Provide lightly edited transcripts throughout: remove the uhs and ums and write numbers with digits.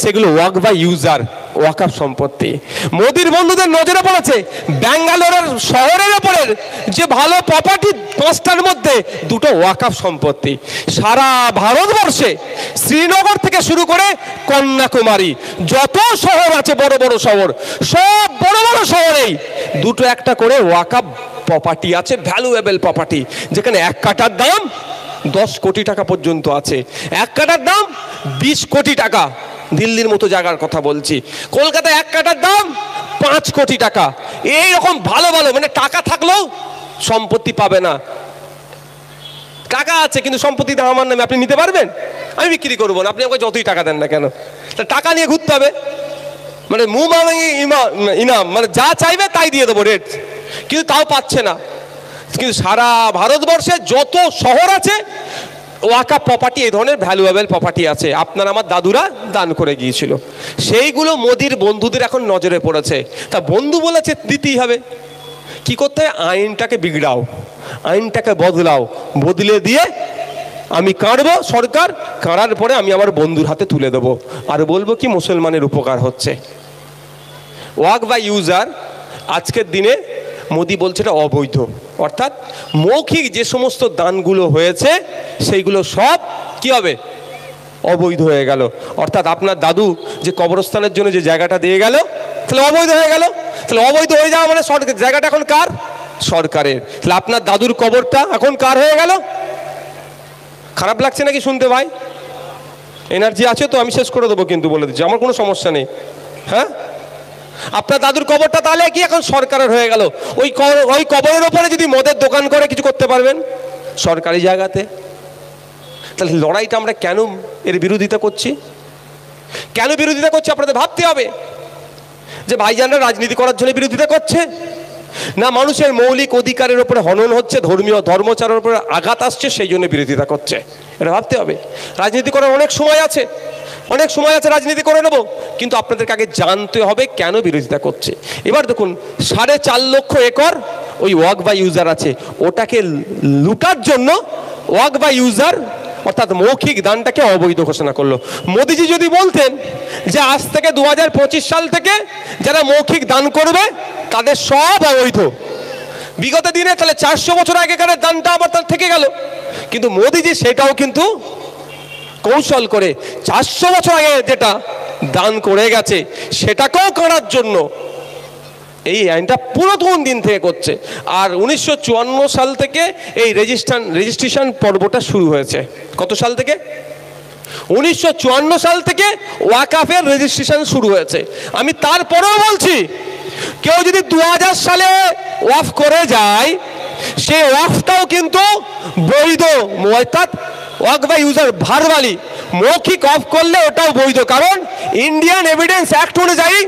সেগুলো walk by user, ওয়াকফ সম্পত্তি। মোদির বন্ধুদের নজরে পড়েছে ব্যাঙ্গালোরের শহরের ওপরের যে ভালো প্রপার্টি 5টার মধ্যে 2টো ওয়াকফ সম্পত্তি। সারা ভারতবর্ষে শ্রীনগর থেকে শুরু করে কন্যাকুমারী যত শহর আছে, বড় বড় শহর, সব বড় বড় শহরেই 2টো একটা করে ওয়াকফ প্রপার্টি আছে, ভ্যালুয়েবল প্রপার্টি, যেখানে 1 কাঠার দাম 10 কোটি টাকা পর্যন্ত আছে। 1 কাঠার দাম 20 কোটি টাকা। দিল্লির মতো জায়গার কথা বলছি। কলকাতায় 1 কাঠার দাম 5 কোটি টাকা। এইরকম ভালো ভালো, মানে টাকা থাকলেও সম্পত্তি পাবে না। টাকা আছে কিন্তু সম্পত্তি দাম আমার নামে, আপনি নিতে পারবেন? আমি বিক্রি করবো না, আপনি আমাকে যতই টাকা দেন না কেন। তা টাকা নিয়ে ঘুরতে হবে, মানে মুখ মাঙি ইনাম, মানে যা চাইবে তাই দিয়ে দেবো রেট, কিন্তু তাও পাচ্ছে না। কিন্তু সারা ভারতবর্ষে যত শহর আছে ওয়াকফ প্রপার্টি, এই ধরনের ভ্যালুয়েবল প্রপার্টি আছে। আপনার আমার দাদুরা দান করে গিয়েছিল, সেইগুলো মোদির বন্ধুদের এখন নজরে পড়েছে। তা বন্ধু বলেছে দিতেই হবে। কি করতে হয়? আইনটাকে বিগড়াও, আইনটাকে বদলাও, বদলে দিয়ে আমি কাঁড়বো সরকার, কাঁড়ার পরে আমি আমার বন্ধুর হাতে তুলে দেবো, আর বলবো কি মুসলমানের উপকার হচ্ছে। ওয়াক বাই ইউজার আজকের দিনে মোদি বলছে এটা অবৈধ, অর্থাৎ মৌখিক যে সমস্ত দানগুলো হয়েছে সেইগুলো সব কি হবে? অবৈধ হয়ে গেল। অর্থাৎ আপনার দাদু যে কবরস্থানের জন্য যে জায়গাটা দিয়ে গেল, তাহলে অবৈধ হয়ে গেল। তাহলে অবৈধ হয়ে যাওয়া মানে সরকার, জায়গাটা এখন কার? সরকারের। তাহলে আপনার দাদুর কবরটা এখন কার হয়ে গেল? খারাপ লাগছে নাকি শুনতে ভাই? এনার্জি আছে তো? আমি শেষ করে দেবো কিন্তু, বলে দিচ্ছি, আমার কোনো সমস্যা নেই। হ্যাঁ, আপনার দাদুর কবরটা তাহলে কি এখন সরকারের হয়ে গেল? ওই কবরের ওপরে যদি মদের দোকান করে কিছু করতে পারবেন সরকারি জায়গাতে। তাহলে লড়াইটা আমরা কেন এর বিরোধিতা করছি? কেন বিরোধিতা করছি আপনাদের ভাবতে হবে। যে ভাইজানরা রাজনীতি করার জন্য বিরোধিতা করছে, না মানুষের মৌলিক অধিকারের উপরে হনন হচ্ছে, ধর্মীয় ধর্মচারের উপরে আঘাত আসছে, সেই জন্য বিরোধিতা করছে? এটা ভাবতে হবে। রাজনীতি করার অনেক সময় আছে, অনেক সময় আছে, রাজনীতি করে নেবো, কিন্তু আপনাদেরকে আগে জানতে হবে কেন বিরোধিতা করছে। এবার দেখুন, 4.5 লক্ষ একর ওই ওয়াক বাই ইউজার আছে, ওটাকে লুটার জন্য ওয়াক বাই ইউজার অর্থাৎ মৌখিক দানটাকে অবৈধ ঘোষণা করলো। মোদিজি যদি বলতেন যে আজ থেকে 2025 সাল থেকে যারা মৌখিক দান করবে তাদের সব অবৈধ, বিগত দিনে তাহলে 400 বছর আগেকার দানটা আবার তার থেকে গেল। কিন্তু মোদিজি সেটাও কিন্তু কৌশল করে 400 বছর আগে যেটা দান করে গেছে সেটাকেও করার জন্য এই আইনটা পুরাতন দিন থেকে করছে। আর 1954 সাল থেকে এই রেজিস্ট্রেশন পর্বটা শুরু হয়েছে। কত সাল থেকে? 1954 সাল থেকে ওয়াকফের রেজিস্ট্রেশন শুরু হয়েছে। আমি তারপরেও বলছি, কেউ যদি 2000 সালে ওয়াকফ করে যায়, সে ওয়াকফটাও কিন্তু বৈধ, অর্থাৎ ওয়াক বাই ইউজার ভার্বালি মৌখিক অফ করলে ওটাও বৈধ, কারণ ইন্ডিয়ান এভিডেন্স অ্যাক্ট অনুযায়ী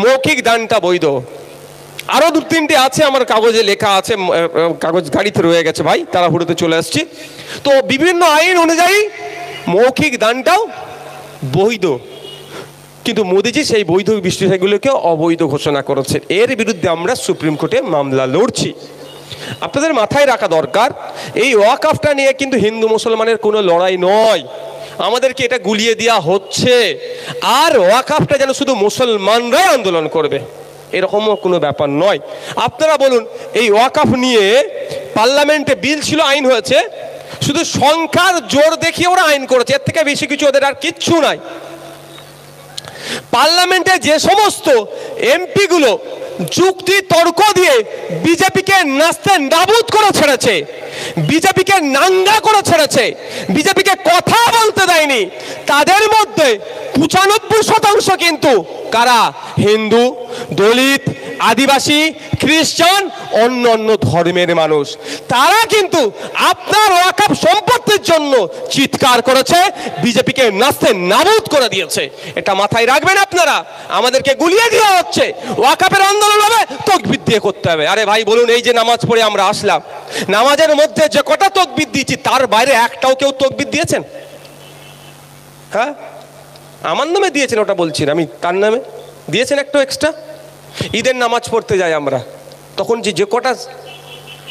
মৌখিক দানটা বৈধ। আরো 2-3টে আছে আমার কাগজে লেখা আছে, কাগজ গাড়িতে রয়ে গেছে ভাই, তাড়াহুড়োতে চলে আসছি। তো বিভিন্ন আইন অনুযায়ী মৌখিক দানটাও বৈধ, কিন্তু মোদিজি সেই বৈধ বিষয়গুলোকে অবৈধ ঘোষণা করেছে। এর বিরুদ্ধে আমরা সুপ্রিম কোর্টে মামলা লড়ছি। আপনাদের মাথায় রাখা দরকার, এই ওয়াকফটা নিয়ে কিন্তু হিন্দু মুসলমানের কোনো লড়াই নয়, আমাদেরকে এটা গুলিয়ে দেওয়া হচ্ছে। আর ওয়াকফটা যেন শুধু মুসলমানরাই আন্দোলন করবে এরকমও কোনো ব্যাপার নয়। আপনারা বলুন, এই ওয়াকফ নিয়ে পার্লামেন্টে বিল ছিল, আইন হয়েছে, শুধু সংখ্যার জোর দেখিয়ে ওরা আইন করেছে, এর থেকে বেশি কিছু ওদের আর কিচ্ছু নাই। পার্লামেন্টে যে সমস্ত এমপি গুলো যুক্তি তর্ক দিয়ে বিজেপিকে নাস্তে নাবুদ করে ছেড়েছে, বিজেপিকে নাঙ্গা করে ছেড়েছে, বিজেপিকে কথা বলতে দেয়নি, তাদের মধ্যে 95% কিন্তু কারা? হিন্দু, দলিত, আদিবাসী, খ্রিস্টান, অন্য অন্য ধর্মের মানুষ। তারা কিন্তু আপনার ওয়াকফ সম্পত্তির জন্য চিৎকার করেছে, বিজেপিকে নাস্তে নাবুদ করে দিয়েছে। এটা মাথায় রাখবেন আপনারা। আমাদেরকে গুলিয়ে দেওয়া হচ্ছে, ওয়াকফের আন্দোলন হবে তাকবীর দিয়ে করতে হবে। আরে ভাই বলুন, এই যে নামাজ পড়ে আমরা আসলাম, নামাজের মধ্যে যে কটা তাকবীর দিয়েছি তার বাইরে একটাও কেউ তাকবীর দিয়েছেন? হ্যাঁ, আমার নামে দিয়েছেন, ওটা বলছি না আমি, তার নামে দিয়েছেন একটু এক্সট্রা। ঈদের নামাজ পড়তে যাই আমরা, তখন যে কটা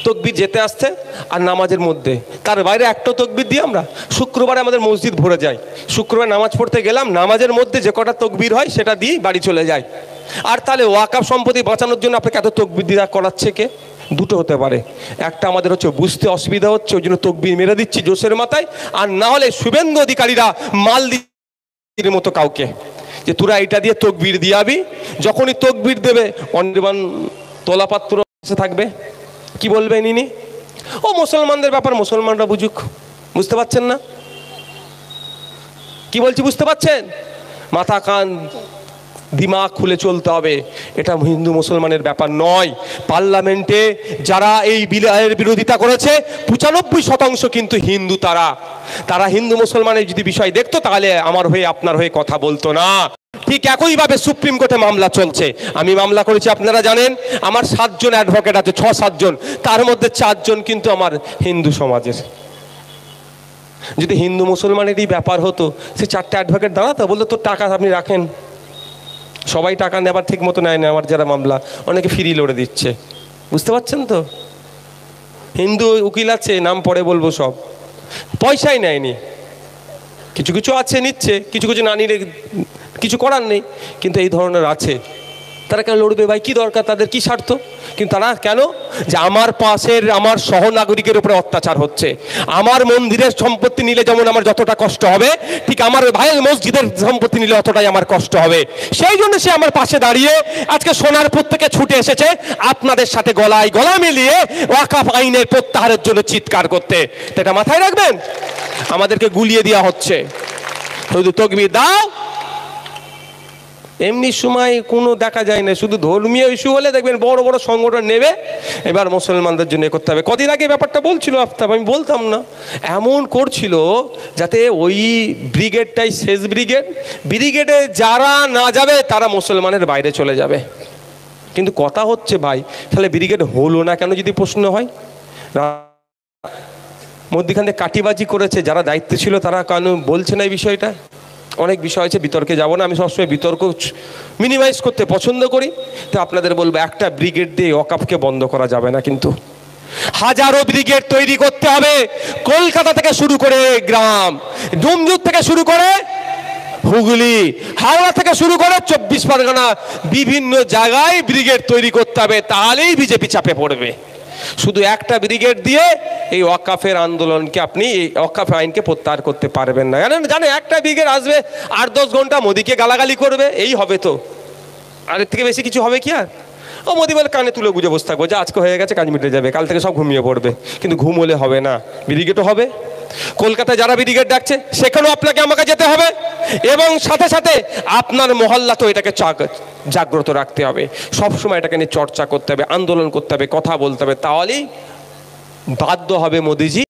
তকবির যেতে আসতে আর নামাজের মধ্যে, তার বাইরে একটাও তকবির দিয়ে আমরা শুক্রবারে আমাদের মসজিদ ভরে যায়, শুক্রবার নামাজ পড়তে গেলাম, নামাজের মধ্যে যে কটা তকবির হয় সেটা দিয়েই বাড়ি চলে যায়। আর তাহলে ওয়াকাফ সম্পত্তি বাঁচানোর জন্য আপনাকে এত তকবির দিয়া করাচ্ছে কে? দুটো হতে পারে, একটা আমাদের হচ্ছে বুঝতে অসুবিধা হচ্ছে ওই জন্য তকবির মেরে দিচ্ছি জোশের মাথায়, আর না হলে শুভেন্দু অধিকারীরা মাল দির মতো কাউকে যে তোরা এটা দিয়ে তকবির দিয়াবি, যখনই তকবির দেবে অনির্বাণ তোলাপাত্র থাকবে, কি বলবেন ইনি? ও মুসলমানদের ব্যাপার, মুসলমানরা বুঝুক। বুঝতে পারছেন না কি বলছি? বুঝতে পারছেন? মাথা কান দিমাগ খুলে চলতে হবে, এটা হিন্দু মুসলমানের ব্যাপার নয়। পার্লামেন্টে যারা এই বিলের বিরোধিতা করেছে 95% কিন্তু হিন্দু। তারা হিন্দু মুসলমানের যদি বিষয় দেখতো তাহলে আমার হয়ে আপনার হয়ে কথা বলতো না। ঠিক একইভাবে সুপ্রিম কোর্টে মামলা চলছে, আমি মামলা করেছি আপনারা জানেন, আমার 7 জন অ্যাডভোকেট আছে, 6-7 জন, তার মধ্যে 4 জন কিন্তু আমার হিন্দু সমাজের। যদি হিন্দু মুসলমানেরই ব্যাপার হতো সে 4টে অ্যাডভোকেট দাঁড়াতো, বলতো তোর টাকা আপনি রাখেন। সবাই টাকা নেবার ঠিক মতো নেয় না, আমার যারা মামলা অনেকে ফ্রি লড়ে দিচ্ছে। বুঝতে পারছেন তো? হিন্দু উকিল আছে, নাম পরে বলবো, সব পয়সাই নেয়নি, কিছু কিছু আছে নিচ্ছে, কিছু কিছু না নিলে কিছু করার নেই, কিন্তু এই ধরনের আছে। তারা কেন লড়বে ভাই? কি দরকার তাদের? কি স্বার্থ? কিন্তু তারা কেন? যে আমার পাশের আমার সহনাগরিকের উপরে অত্যাচার হচ্ছে, আমার মন্দিরের সম্পত্তি নিলে যেমন আমার যতটা কষ্ট হবে, ঠিক আমার ভাইয়ের মসজিদের সম্পত্তি নিলে অতটাই আমার কষ্ট হবে। সেই জন্য সে আমার পাশে দাঁড়িয়ে আজকে সোনারপুর থেকে ছুটে এসেছে আপনাদের সাথে গলায় গলা মিলিয়ে ওয়াকাফ আইনের প্রত্যাহারের জন্য চিৎকার করতে। এটা মাথায় রাখবেন। আমাদেরকে গুলিয়ে দেওয়া হচ্ছে, শুধু তকবির দাও, এমনি সময় কোনো দেখা যায় না, শুধু ধর্মীয় ইস্যু হলে দেখবেন বড় বড় সংগঠন নেবে, এবার মুসলমানদের জন্য করতে হবে। কদিন আগে ব্যাপারটা বলছিল আফতাব, আমি বলতাম না, এমন করছিল যাতে ওই ব্রিগেডটাই শেষ ব্রিগেডে যারা না যাবে তারা মুসলমানের বাইরে চলে যাবে। কিন্তু কথা হচ্ছে ভাই, তাহলে ব্রিগেড হলো না কেন যদি প্রশ্ন হয়? মধ্যখানে কাটিবাজি করেছে যারা দায়িত্বে ছিল, তারা কেন বলছে না এই বিষয়টা? অনেক বিষয় আছে, বিতর্কে যাব না, আমি সবসময় বিতর্ক মিনিমাইজ করতে পছন্দ করি। তো আপনাদের বলবো, একটা ব্রিগেড দিয়ে ওয়াকাফকে বন্ধ করা যাবে না, কিন্তু হাজারো ব্রিগেড তৈরি করতে হবে। কলকাতা থেকে শুরু করে গ্রাম, ডুমজুর থেকে শুরু করে হুগলি, হাওড়া থেকে শুরু করে 24 পরগনা, বিভিন্ন জায়গায় ব্রিগেড তৈরি করতে হবে, তাহলেই বিজেপি চাপে পড়বে। শুধু একটা ব্রিগেড দিয়ে এই ওয়াকাফের আন্দোলনকে, আপনি এই ওয়াকাফ আইনকে প্রত্যাহার করতে পারবেন না। জানেন একটা ব্রিগেড আসবে 8-10 ঘন্টা মোদিকে গালাগালি করবে, এই হবে তো, আর এর থেকে বেশি কিছু হবে কি? আর ও মোদি বলে কানে তুলে গুজে বসে থাকবো যে আজকে হয়ে গেছে, কাজ মিটে যাবে, কাল থেকে সব ঘুমিয়ে পড়বে। কিন্তু ঘুম হলে হবে না, ব্রিগেডও হবে। কলকাতায় যারা ব্রিগেড ডাকছে সেখানেও আপনাকে আমাকে যেতে হবে, এবং সাথে সাথে আপনার মহল্লা তো এটাকে জাগ্রত রাখতে হবে, সবসময় এটাকে নিয়ে চর্চা করতে হবে, আন্দোলন করতে হবে, কথা বলতে হবে, তাহলেই বাধ্য হবে মোদিজি